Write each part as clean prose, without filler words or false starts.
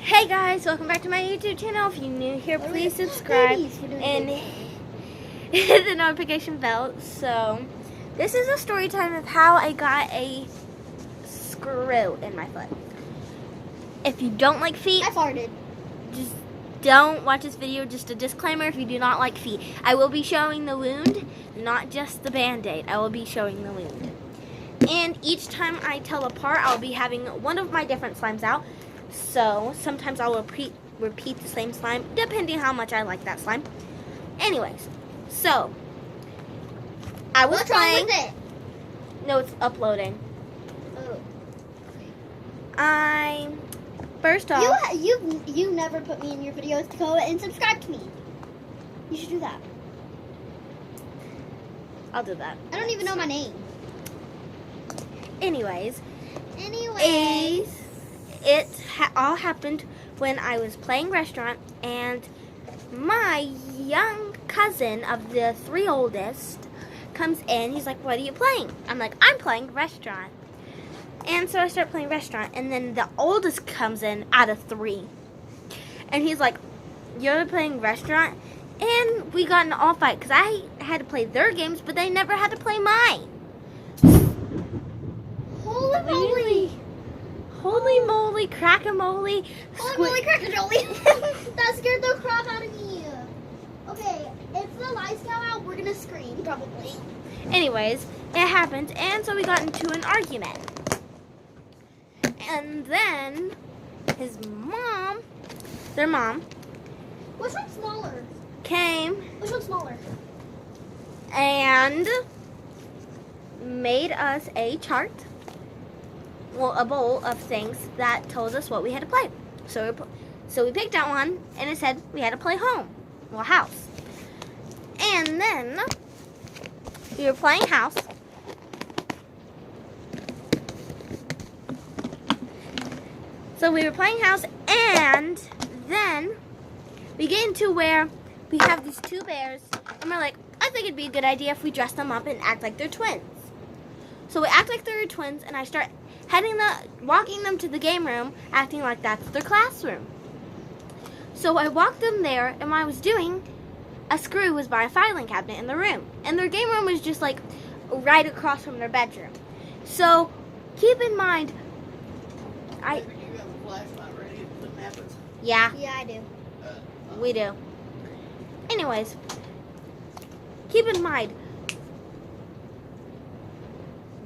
Hey guys, welcome back to my YouTube channel. If you're new here, please subscribe and hit the notification bell. So, this is a story time of how I got a screw in my foot. If you don't like feet, I farted. Just don't watch this video. Just a disclaimer, if you do not like feet. I will be showing the wound, not just the band-aid. I will be showing the wound. And each time I tell a part, I'll be having one of my different slimes out. So, sometimes I'll repeat the same slime, depending how much I like that slime. Anyways, so, I was playing. What's wrong with it? No, it's uploading. Oh. First off. You never put me in your videos to go and subscribe to me. You should do that. I'll do that. I don't even know my name. Anyways. It all happened when I was playing restaurant, and my young cousin of the three oldest comes in. He's like, "What are you playing?" I'm like, "I'm playing restaurant." And so I start playing restaurant, and then the oldest comes in out of three. And he's like, "You're playing restaurant?" And we got in an all fight because I had to play their games, but they never had to play mine. Holy moly! Holy moly, crack-a-moly. Holy moly, crack-a-moly. That scared the crap out of me. Okay, if the lights go out, we're gonna scream, probably. Anyways, it happened, and so we got into an argument. And then their mom. Which one's smaller? Came. Which one's smaller? And made us a chart. Well, a bowl of things that told us what we had to play. So we picked out one, and it said we had to play home. Well, house. And then we were playing house. So we were playing house, and then we get into where we have these two bears, and we're like, I think it'd be a good idea if we dress them up and act like they're twins. So we act like they're twins, and I start walking them to the game room, acting like that's their classroom. So I walked them there, and what I was doing, a screw was by a filing cabinet in the room, and their game room was just like right across from their bedroom. So keep in mind, Yeah. Yeah, I do. We do. Anyways, keep in mind,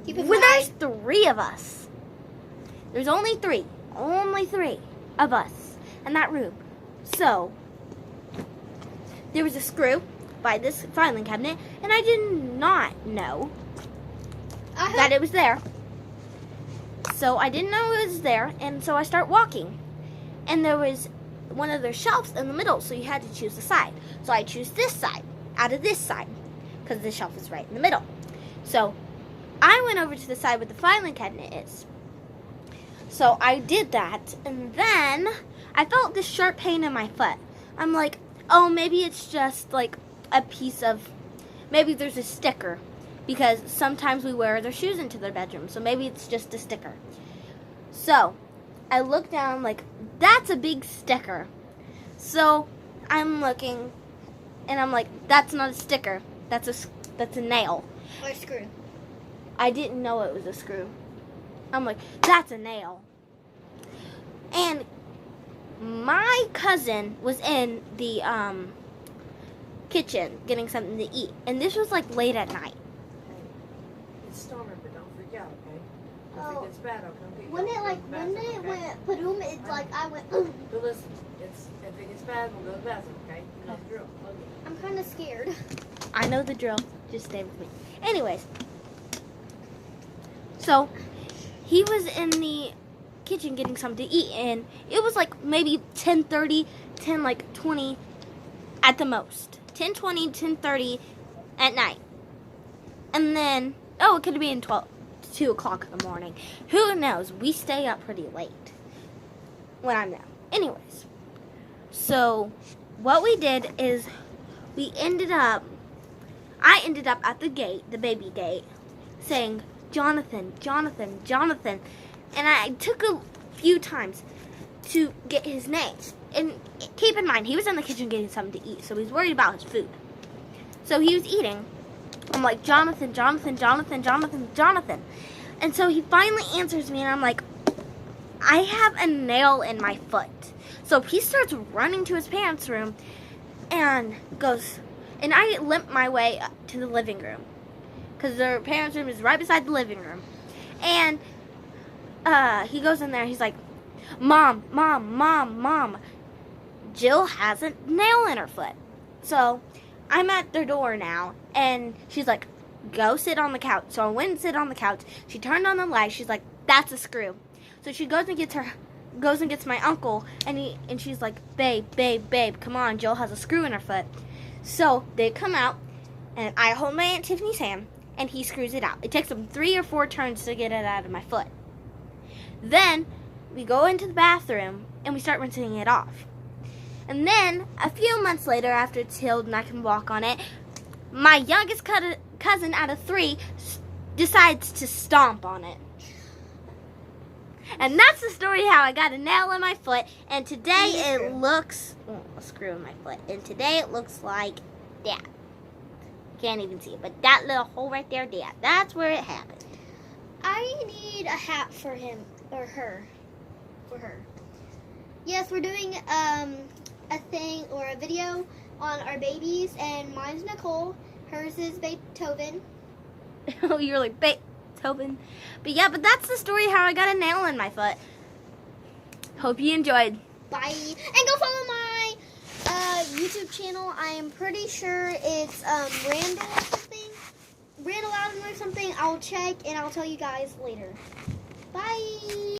when there's three of us, there's only three of us in that room. So, there was a screw by this filing cabinet, and I did not know that it was there. So, I didn't know it was there, and so I start walking. And there was one of their shelves in the middle, so you had to choose a side. So I choose this side out of this side, because the shelf is right in the middle. So I went over to the side where the filing cabinet is. So I did that, and then I felt this sharp pain in my foot. I'm like, oh, maybe it's just like a piece of, maybe there's a sticker, because sometimes we wear their shoes into their bedroom, so maybe it's just a sticker. So I look down, like, that's a big sticker. So I'm looking, and I'm like, that's not a sticker. That's a nail. Or a screw. I didn't know it was a screw. I'm like, that's a nail. And my cousin was in the kitchen getting something to eat, and this was like late at night. It's storming, but don't freak out, okay? If it gets bad, I'll come get you. When it went padoom, it's like I went. Ugh. But listen, if it gets bad, we'll go to the bathroom, okay? You know the drill. Okay. I'm kind of scared. I know the drill. Just stay with me. Anyways, so he was in the kitchen getting something to eat, and it was like maybe 10:30, 10:20 at the most. 10:20, 10:30 at night. And then, it could have been 2 o'clock in the morning. Who knows? We stay up pretty late when I'm there. Anyways, so what we did is I ended up at the gate, the baby gate, saying, Jonathan, Jonathan, Jonathan. And I took a few times. to get his name. And keep in mind, he was in the kitchen getting something to eat, so he's worried about his food. So he was eating. I'm like, Jonathan, Jonathan, Jonathan, Jonathan, Jonathan. And so he finally answers me, and I'm like, I have a nail in my foot. So he starts running to his parents' room and goes, and I limp my way up to the living room because their parents' room is right beside the living room. And he goes in there, he's like, Mom, Mom, Mom, Mom, Jill has a nail in her foot. So I'm at their door now, and she's like, go sit on the couch. So I went and sit on the couch. She turned on the light. She's like, that's a screw. So she goes and gets my uncle, and she's like, babe, babe, babe, come on, Jill has a screw in her foot. So they come out, and I hold my Aunt Tiffany's hand, and he screws it out. It takes him 3 or 4 turns to get it out of my foot. Then we go into the bathroom, and we start rinsing it off. And then a few months later, after it's healed and I can walk on it, my youngest cousin out of 3 decides to stomp on it. And that's the story how I got a nail in my foot. And today it looks... a screw in my foot. And today it looks like that. Can't even see it. But that little hole right there, that's where it happened. I need a hat for him or her. For her. Yes, we're doing a thing or a video on our babies. And mine's Nicole. Hers is Beethoven. Oh, you're like Beethoven. But yeah, but that's the story how I got a nail in my foot. Hope you enjoyed. Bye. And go follow my YouTube channel. I am pretty sure it's Randall or something. Randall Allen or something. I'll check and I'll tell you guys later. Bye.